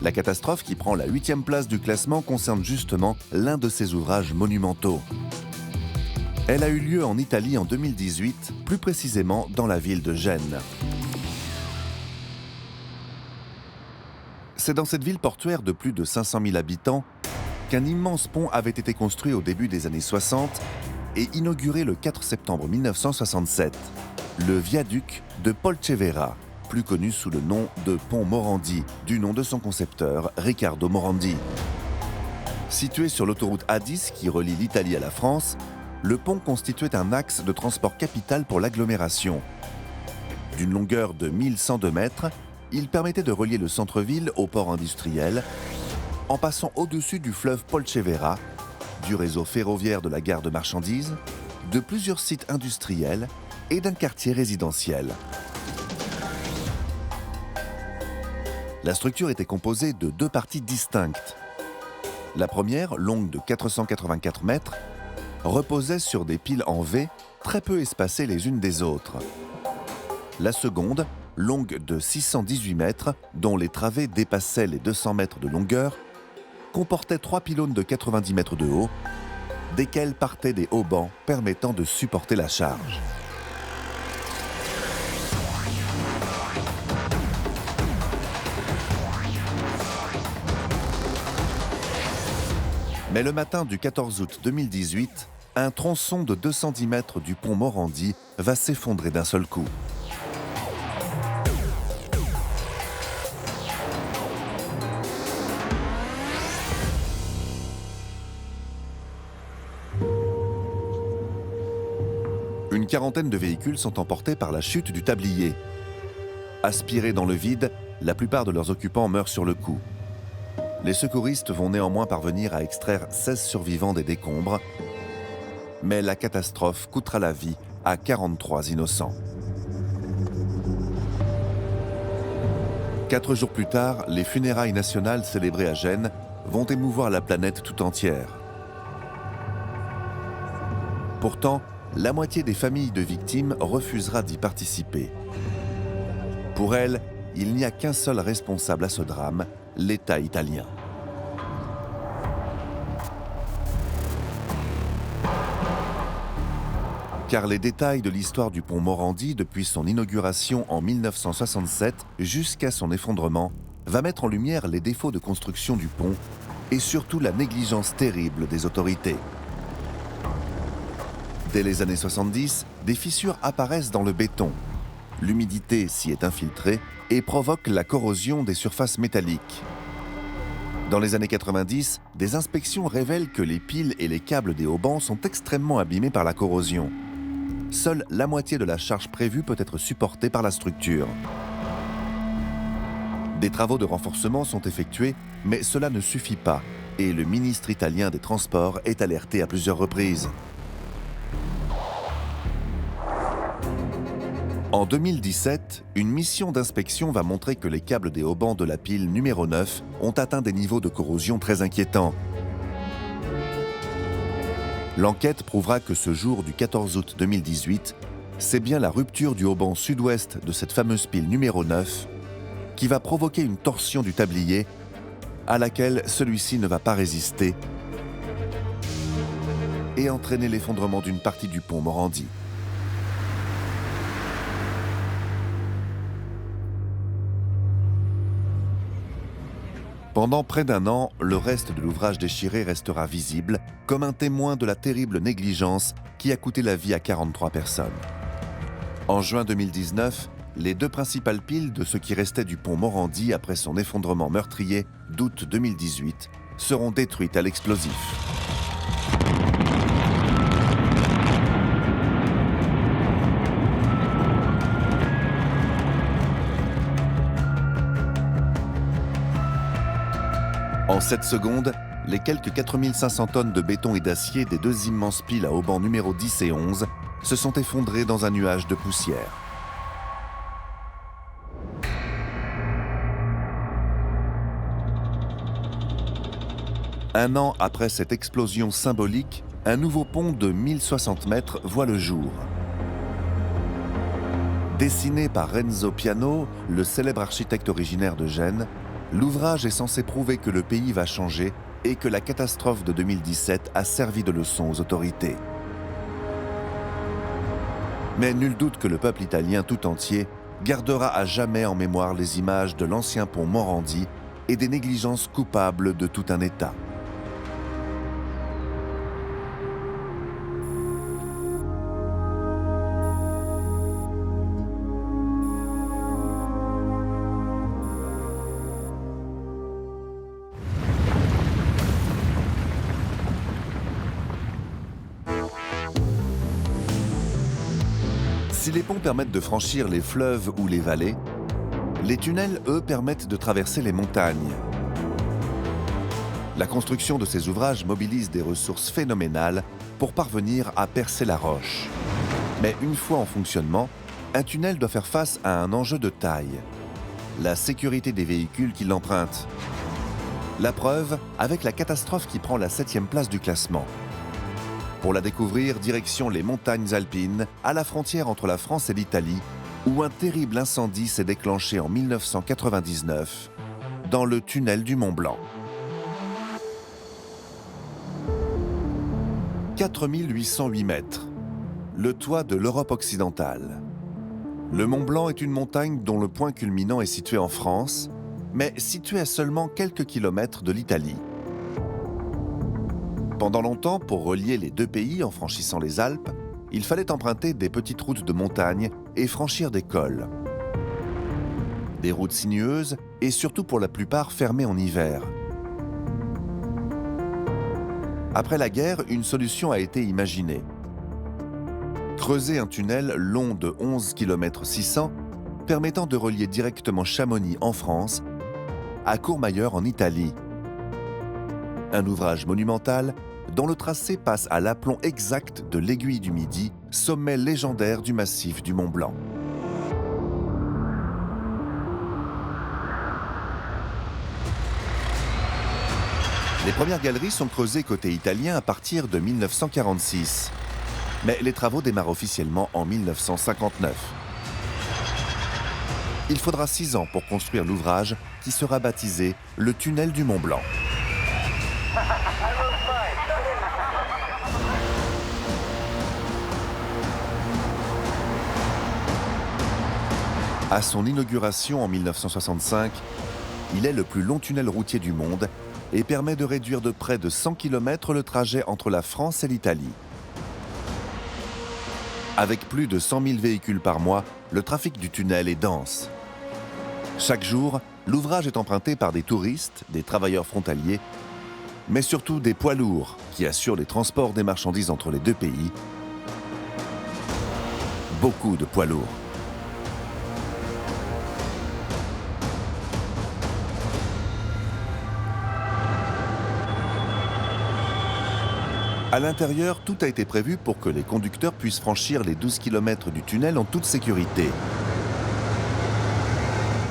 La catastrophe qui prend la 8e place du classement concerne justement l'un de ces ouvrages monumentaux. Elle a eu lieu en Italie en 2018, plus précisément dans la ville de Gênes. C'est dans cette ville portuaire de plus de 500 000 habitants qu'un immense pont avait été construit au début des années 60 et inauguré le 4 septembre 1967, le viaduc de Polcevera, plus connu sous le nom de pont Morandi, du nom de son concepteur, Riccardo Morandi. Situé sur l'autoroute A10 qui relie l'Italie à la France, le pont constituait un axe de transport capital pour l'agglomération. D'une longueur de 1102 mètres, il permettait de relier le centre-ville au port industriel en passant au-dessus du fleuve Polcevera, du réseau ferroviaire de la gare de marchandises, de plusieurs sites industriels et d'un quartier résidentiel. La structure était composée de 2 parties distinctes. La première, longue de 484 mètres, reposait sur des piles en V très peu espacées les unes des autres. La seconde, longue de 618 mètres, dont les travées dépassaient les 200 mètres de longueur, comportait 3 pylônes de 90 mètres de haut, desquels partaient des haubans permettant de supporter la charge. Mais le matin du 14 août 2018, un tronçon de 210 mètres du pont Morandi va s'effondrer d'un seul coup. Une quarantaine de véhicules sont emportés par la chute du tablier. Aspirés dans le vide, la plupart de leurs occupants meurent sur le coup. Les secouristes vont néanmoins parvenir à extraire 16 survivants des décombres, mais la catastrophe coûtera la vie à 43 innocents. 4 jours plus tard, les funérailles nationales célébrées à Gênes vont émouvoir la planète tout entière. Pourtant, la moitié des familles de victimes refusera d'y participer. Pour elles, il n'y a qu'un seul responsable à ce drame, l'État italien. Car les détails de l'histoire du pont Morandi depuis son inauguration en 1967 jusqu'à son effondrement va mettre en lumière les défauts de construction du pont et surtout la négligence terrible des autorités. Dès les années 70, des fissures apparaissent dans le béton. L'humidité s'y est infiltrée et provoque la corrosion des surfaces métalliques. Dans les années 90, des inspections révèlent que les piles et les câbles des haubans sont extrêmement abîmés par la corrosion. Seule la moitié de la charge prévue peut être supportée par la structure. Des travaux de renforcement sont effectués, mais cela ne suffit pas, et le ministre italien des Transports est alerté à plusieurs reprises. En 2017, une mission d'inspection va montrer que les câbles des haubans de la pile numéro 9 ont atteint des niveaux de corrosion très inquiétants. L'enquête prouvera que ce jour du 14 août 2018, c'est bien la rupture du hauban sud-ouest de cette fameuse pile numéro 9 qui va provoquer une torsion du tablier à laquelle celui-ci ne va pas résister et entraîner l'effondrement d'une partie du pont Morandi. Pendant près d'un an, le reste de l'ouvrage déchiré restera visible comme un témoin de la terrible négligence qui a coûté la vie à 43 personnes. En juin 2019, les 2 principales piles de ce qui restait du pont Morandi après son effondrement meurtrier d'août 2018 seront détruites à l'explosif. En 7 secondes, les quelques 4500 tonnes de béton et d'acier des 2 immenses piles à haubans numéro 10 et 11 se sont effondrées dans un nuage de poussière. Un an après cette explosion symbolique, un nouveau pont de 1060 mètres voit le jour. Dessiné par Renzo Piano, le célèbre architecte originaire de Gênes, L'ouvrage est censé prouver que le pays va changer et que la catastrophe de 2017 a servi de leçon aux autorités. Mais nul doute que le peuple italien tout entier gardera à jamais en mémoire les images de l'ancien pont Morandi et des négligences coupables de tout un État. Si les ponts permettent de franchir les fleuves ou les vallées, les tunnels, eux, permettent de traverser les montagnes. La construction de ces ouvrages mobilise des ressources phénoménales pour parvenir à percer la roche. Mais une fois en fonctionnement, un tunnel doit faire face à un enjeu de taille: la sécurité des véhicules qui l'empruntent. La preuve avec la catastrophe qui prend la 7e place du classement. Pour la découvrir, direction les montagnes alpines, à la frontière entre la France et l'Italie, où un terrible incendie s'est déclenché en 1999, dans le tunnel du Mont Blanc. 4808 mètres, le toit de l'Europe occidentale. Le Mont Blanc est une montagne dont le point culminant est situé en France, mais situé à seulement quelques kilomètres de l'Italie. Pendant longtemps, pour relier les deux pays en franchissant les Alpes, il fallait emprunter des petites routes de montagne et franchir des cols. Des routes sinueuses et surtout pour la plupart fermées en hiver. Après la guerre, une solution a été imaginée. Creuser un tunnel long de 11 km 600 permettant de relier directement Chamonix en France à Courmayeur en Italie. Un ouvrage monumental dont le tracé passe à l'aplomb exact de l'Aiguille du Midi, sommet légendaire du massif du Mont Blanc. Les premières galeries sont creusées côté italien à partir de 1946. Mais les travaux démarrent officiellement en 1959. Il faudra 6 ans pour construire l'ouvrage qui sera baptisé le tunnel du Mont Blanc. À son inauguration en 1965, il est le plus long tunnel routier du monde et permet de réduire de près de 100 km le trajet entre la France et l'Italie. Avec plus de 100 000 véhicules par mois, le trafic du tunnel est dense. Chaque jour, l'ouvrage est emprunté par des touristes, des travailleurs frontaliers, mais surtout des poids lourds qui assurent les transports des marchandises entre les deux pays. Beaucoup de poids lourds. À l'intérieur, tout a été prévu pour que les conducteurs puissent franchir les 12 km du tunnel en toute sécurité.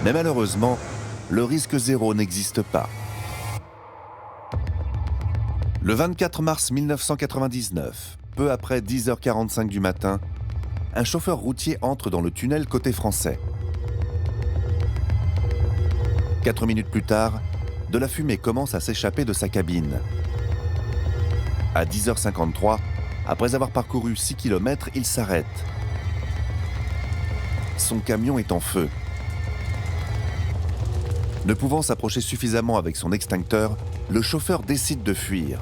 Mais malheureusement, le risque zéro n'existe pas. Le 24 mars 1999, peu après 10h45 du matin, un chauffeur routier entre dans le tunnel côté français. 4 minutes plus tard, de la fumée commence à s'échapper de sa cabine. À 10h53, après avoir parcouru 6 km, il s'arrête. Son camion est en feu. Ne pouvant s'approcher suffisamment avec son extincteur, le chauffeur décide de fuir.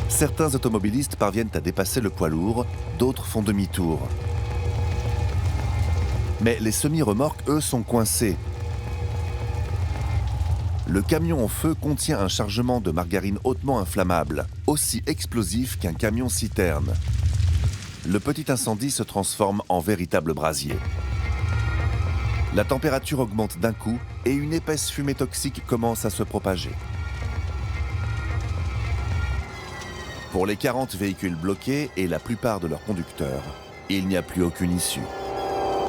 Certains automobilistes parviennent à dépasser le poids lourd, d'autres font demi-tour. Mais les semi-remorques, eux, sont coincés. Le camion en feu contient un chargement de margarine hautement inflammable, aussi explosif qu'un camion-citerne. Le petit incendie se transforme en véritable brasier. La température augmente d'un coup et une épaisse fumée toxique commence à se propager. Pour les 40 véhicules bloqués et la plupart de leurs conducteurs, il n'y a plus aucune issue.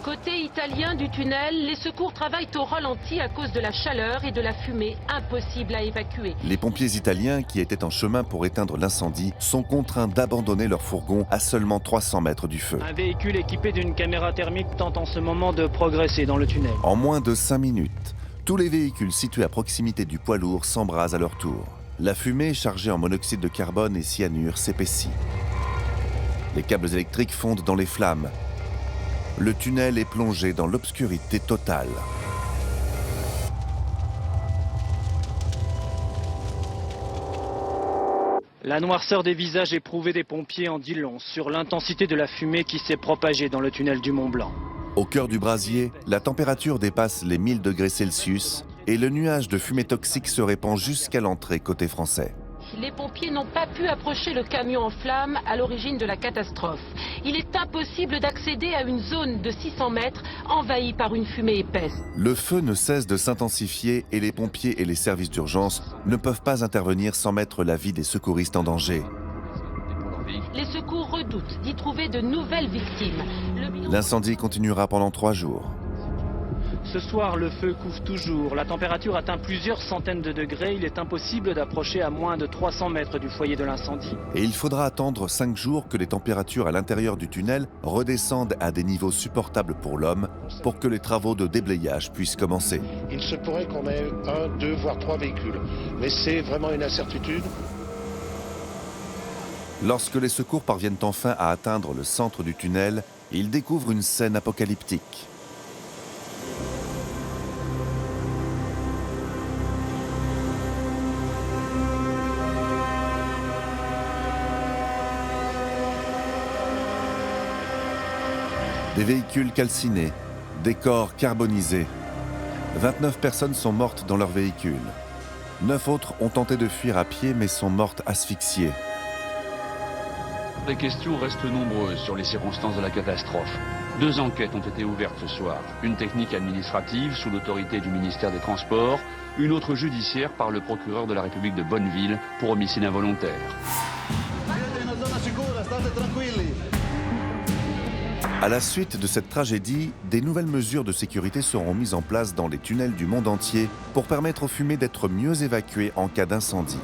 Côté italien du tunnel, les secours travaillent au ralenti à cause de la chaleur et de la fumée, impossible à évacuer. Les pompiers italiens qui étaient en chemin pour éteindre l'incendie sont contraints d'abandonner leur fourgon à seulement 300 mètres du feu. Un véhicule équipé d'une caméra thermique tente en ce moment de progresser dans le tunnel. En moins de 5 minutes, Tous les véhicules situés à proximité du poids lourd s'embrasent à leur tour. La fumée, chargée en monoxyde de carbone et cyanure, s'épaissit. Les câbles électriques fondent dans les flammes. Le tunnel est plongé dans l'obscurité totale. La noirceur des visages éprouvés des pompiers en dit long sur l'intensité de la fumée qui s'est propagée dans le tunnel du Mont Blanc. Au cœur du brasier, la température dépasse les 1000 degrés Celsius et le nuage de fumée toxique se répand jusqu'à l'entrée côté français. Les pompiers n'ont pas pu approcher le camion en flammes à l'origine de la catastrophe. Il est impossible d'accéder à une zone de 600 mètres envahie par une fumée épaisse. Le feu ne cesse de s'intensifier et les pompiers et les services d'urgence ne peuvent pas intervenir sans mettre la vie des secouristes en danger. Les secours redoutent d'y trouver de nouvelles victimes. L'incendie continuera pendant 3 jours. Ce soir, le feu couve toujours. La température atteint plusieurs centaines de degrés. Il est impossible d'approcher à moins de 300 mètres du foyer de l'incendie. Et il faudra attendre 5 jours que les températures à l'intérieur du tunnel redescendent à des niveaux supportables pour l'homme pour que les travaux de déblayage puissent commencer. Il se pourrait qu'on ait 1, 2, voire 3 véhicules. Mais c'est vraiment une incertitude. Lorsque les secours parviennent enfin à atteindre le centre du tunnel, ils découvrent une scène apocalyptique. Des véhicules calcinés, des corps carbonisés. 29 personnes sont mortes dans leur véhicule. 9 autres ont tenté de fuir à pied mais sont mortes asphyxiées. Les questions restent nombreuses sur les circonstances de la catastrophe. 2 enquêtes ont été ouvertes ce soir. Une technique administrative sous l'autorité du ministère des Transports, une autre judiciaire par le procureur de la République de Bonneville pour homicide involontaire. À la suite de cette tragédie, des nouvelles mesures de sécurité seront mises en place dans les tunnels du monde entier pour permettre aux fumées d'être mieux évacuées en cas d'incendie.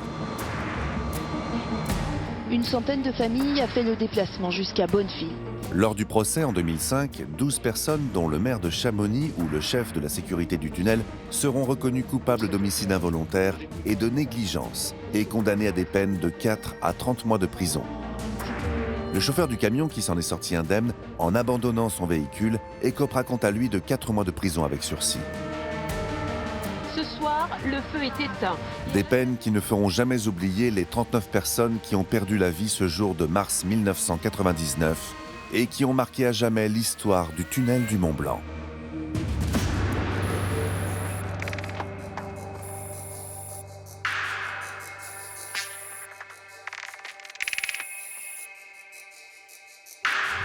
Une centaine de familles a fait le déplacement jusqu'à Bonneville. Lors du procès en 2005, 12 personnes, dont le maire de Chamonix ou le chef de la sécurité du tunnel, seront reconnues coupables d'homicide involontaire et de négligence et condamnées à des peines de 4 à 30 mois de prison. Le chauffeur du camion qui s'en est sorti indemne en abandonnant son véhicule écopera quant à lui de 4 mois de prison avec sursis. Ce soir, le feu est éteint. Des peines qui ne feront jamais oublier les 39 personnes qui ont perdu la vie ce jour de mars 1999 et qui ont marqué à jamais l'histoire du tunnel du Mont Blanc.